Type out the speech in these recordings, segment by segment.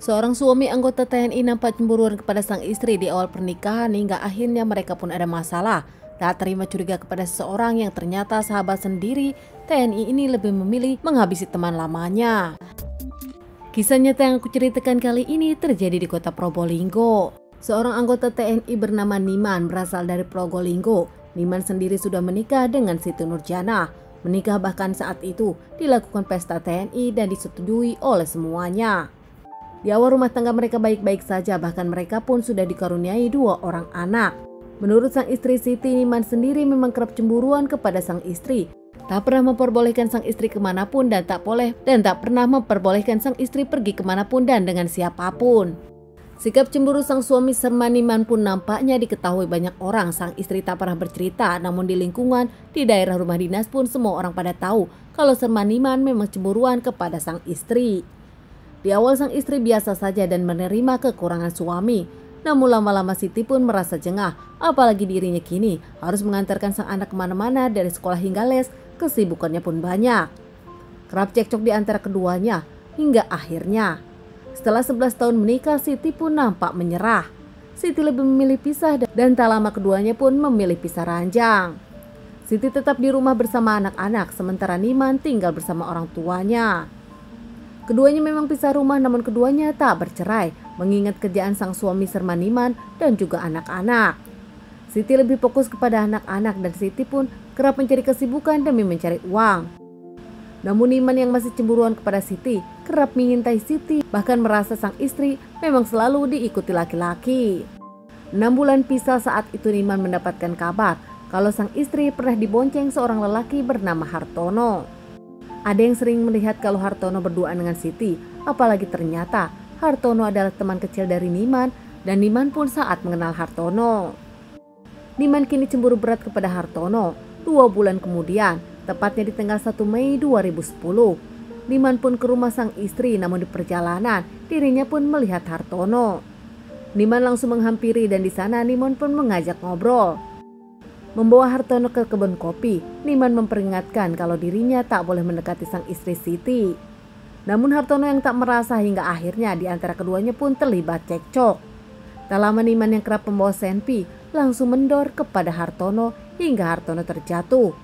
Seorang suami anggota TNI nampak cemburuan kepada sang istri di awal pernikahan hingga akhirnya mereka pun ada masalah. Tak terima curiga kepada seseorang yang ternyata sahabat sendiri, TNI ini lebih memilih menghabisi teman lamanya. Kisah nyata yang aku ceritakan kali ini terjadi di kota Probolinggo. Seorang anggota TNI bernama Niman berasal dari Probolinggo. Niman sendiri sudah menikah dengan Siti Nurjana. Menikah bahkan saat itu dilakukan pesta TNI dan disetujui oleh semuanya. Di awal rumah tangga mereka baik-baik saja, bahkan mereka pun sudah dikaruniai 2 orang anak. Menurut sang istri Siti, Niman sendiri memang kerap cemburuan kepada sang istri. Tak pernah memperbolehkan sang istri kemanapun dan tak pernah memperbolehkan sang istri pergi kemanapun dan dengan siapapun. Sikap cemburu sang suami Serman Niman pun nampaknya diketahui banyak orang. Sang istri tak pernah bercerita, namun di lingkungan, di daerah rumah dinas pun semua orang pada tahu kalau Serman Niman memang cemburuan kepada sang istri. Di awal sang istri biasa saja dan menerima kekurangan suami. Namun lama-lama Siti pun merasa jengah, apalagi dirinya kini harus mengantarkan sang anak kemana-mana dari sekolah hingga les, kesibukannya pun banyak. Kerap cekcok di antara keduanya, hingga akhirnya setelah 11 tahun menikah, Siti pun nampak menyerah. Siti lebih memilih pisah dan tak lama keduanya pun memilih pisah ranjang. Siti tetap di rumah bersama anak-anak, sementara Niman tinggal bersama orang tuanya. Keduanya memang pisah rumah, namun keduanya tak bercerai, mengingat kerjaan sang suami Serman Niman dan juga anak-anak. Siti lebih fokus kepada anak-anak dan Siti pun kerap mencari kesibukan demi mencari uang. Namun Niman yang masih cemburuan kepada Siti kerap mengintai Siti, bahkan merasa sang istri memang selalu diikuti laki-laki. 6 bulan pisah saat itu Niman mendapatkan kabar kalau sang istri pernah dibonceng seorang lelaki bernama Hartono. Ada yang sering melihat kalau Hartono berduaan dengan Siti, apalagi ternyata Hartono adalah teman kecil dari Niman dan Niman pun saat mengenal Hartono. Niman kini cemburu berat kepada Hartono. 2 bulan kemudian, tepatnya di tanggal 1 Mei 2010, Niman pun ke rumah sang istri, namun di perjalanan dirinya pun melihat Hartono. Niman langsung menghampiri dan di sana Niman pun mengajak ngobrol. Membawa Hartono ke kebun kopi, Niman memperingatkan kalau dirinya tak boleh mendekati sang istri Siti. Namun Hartono yang tak merasa hingga akhirnya di antara keduanya pun terlibat cekcok. Tak lama Niman yang kerap membawa senpi langsung mendor kepada Hartono hingga Hartono terjatuh.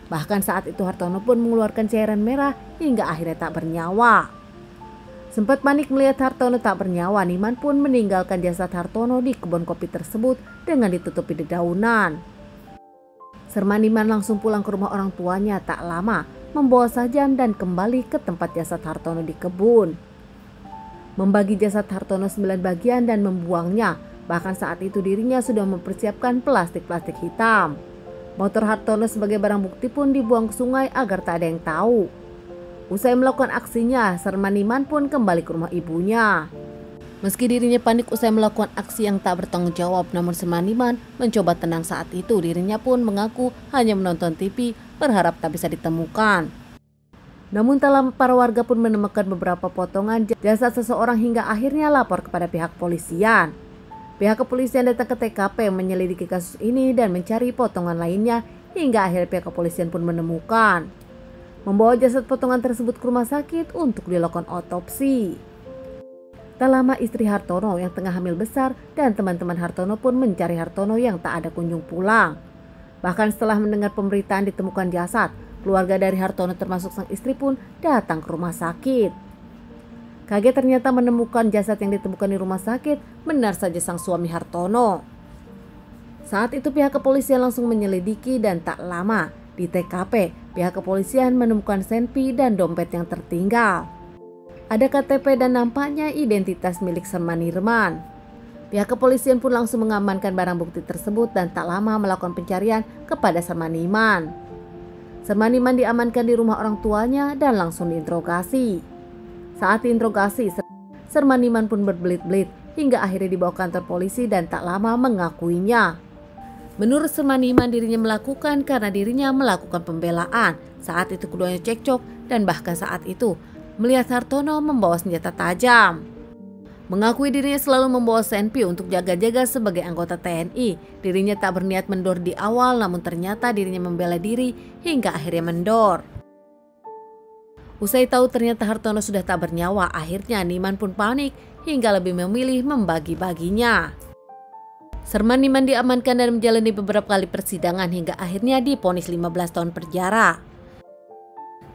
Bahkan saat itu Hartono pun mengeluarkan cairan merah hingga akhirnya tak bernyawa. Sempat panik melihat Hartono tak bernyawa, Niman pun meninggalkan jasad Hartono di kebun kopi tersebut dengan ditutupi dedaunan. Serman Niman langsung pulang ke rumah orang tuanya tak lama, membawa sajam dan kembali ke tempat jasad Hartono di kebun. Membagi jasad Hartono 9 bagian dan membuangnya, bahkan saat itu dirinya sudah mempersiapkan plastik-plastik hitam. Motor Hartono sebagai barang bukti pun dibuang ke sungai agar tak ada yang tahu. Usai melakukan aksinya, Serman Niman pun kembali ke rumah ibunya. Meski dirinya panik usai melakukan aksi yang tak bertanggung jawab, namun Serman Niman mencoba tenang saat itu. Dirinya pun mengaku hanya menonton TV, berharap tak bisa ditemukan. Namun tak lama para warga pun menemukan beberapa potongan jasad seseorang hingga akhirnya lapor kepada pihak polisian. Pihak kepolisian datang ke TKP menyelidiki kasus ini dan mencari potongan lainnya hingga akhirnya pihak kepolisian pun menemukan. Membawa jasad potongan tersebut ke rumah sakit untuk dilakukan otopsi. Tak lama istri Hartono yang tengah hamil besar dan teman-teman Hartono pun mencari Hartono yang tak ada kunjung pulang. Bahkan setelah mendengar pemberitaan ditemukan jasad, keluarga dari Hartono termasuk sang istri pun datang ke rumah sakit. Kaget ternyata menemukan jasad yang ditemukan di rumah sakit benar saja sang suami Hartono. Saat itu pihak kepolisian langsung menyelidiki dan tak lama di TKP pihak kepolisian menemukan senpi dan dompet yang tertinggal. Ada KTP dan nampaknya identitas milik Serman Niman. Pihak kepolisian pun langsung mengamankan barang bukti tersebut dan tak lama melakukan pencarian kepada Serman Niman. Serman Niman diamankan di rumah orang tuanya dan langsung diinterogasi. Saat diinterogasi, Serman Niman pun berbelit-belit hingga akhirnya dibawa ke kantor polisi dan tak lama mengakuinya. Menurut Serman Niman, dirinya melakukan karena dirinya melakukan pembelaan. Saat itu keduanya cekcok dan bahkan saat itu melihat Hartono membawa senjata tajam. Mengakui dirinya selalu membawa senpi untuk jaga-jaga sebagai anggota TNI. Dirinya tak berniat mendor di awal, namun ternyata dirinya membela diri hingga akhirnya mendor. Usai tahu ternyata Hartono sudah tak bernyawa, akhirnya Niman pun panik hingga lebih memilih membagi-baginya. Serman Niman diamankan dan menjalani beberapa kali persidangan hingga akhirnya divonis 15 tahun penjara.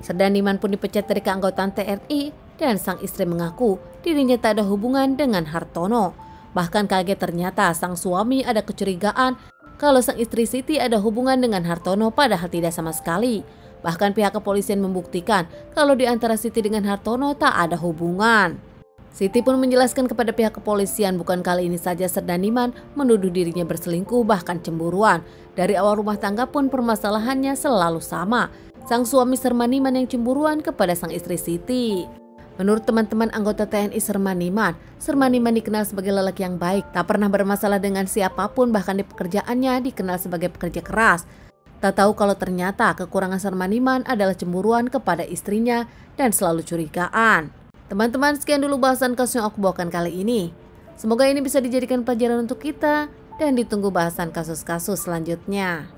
Serdan Niman pun dipecat dari keanggotaan TNI dan sang istri mengaku dirinya tak ada hubungan dengan Hartono. Bahkan kaget ternyata sang suami ada kecurigaan kalau sang istri Siti ada hubungan dengan Hartono padahal tidak sama sekali. Bahkan pihak kepolisian membuktikan kalau di antara Siti dengan Hartono tak ada hubungan. Siti pun menjelaskan kepada pihak kepolisian bukan kali ini saja Serdan Niman menuduh dirinya berselingkuh bahkan cemburuan. Dari awal rumah tangga pun permasalahannya selalu sama. Sang suami Serman Niman yang cemburuan kepada sang istri Siti. Menurut teman-teman anggota TNI Serman Niman dikenal sebagai lelaki yang baik, tak pernah bermasalah dengan siapapun, bahkan di pekerjaannya dikenal sebagai pekerja keras. Tak tahu kalau ternyata kekurangan Serman Niman adalah cemburuan kepada istrinya dan selalu curigaan. Teman-teman, sekian dulu bahasan kasus yang aku bawakan kali ini. Semoga ini bisa dijadikan pelajaran untuk kita dan ditunggu bahasan kasus-kasus selanjutnya.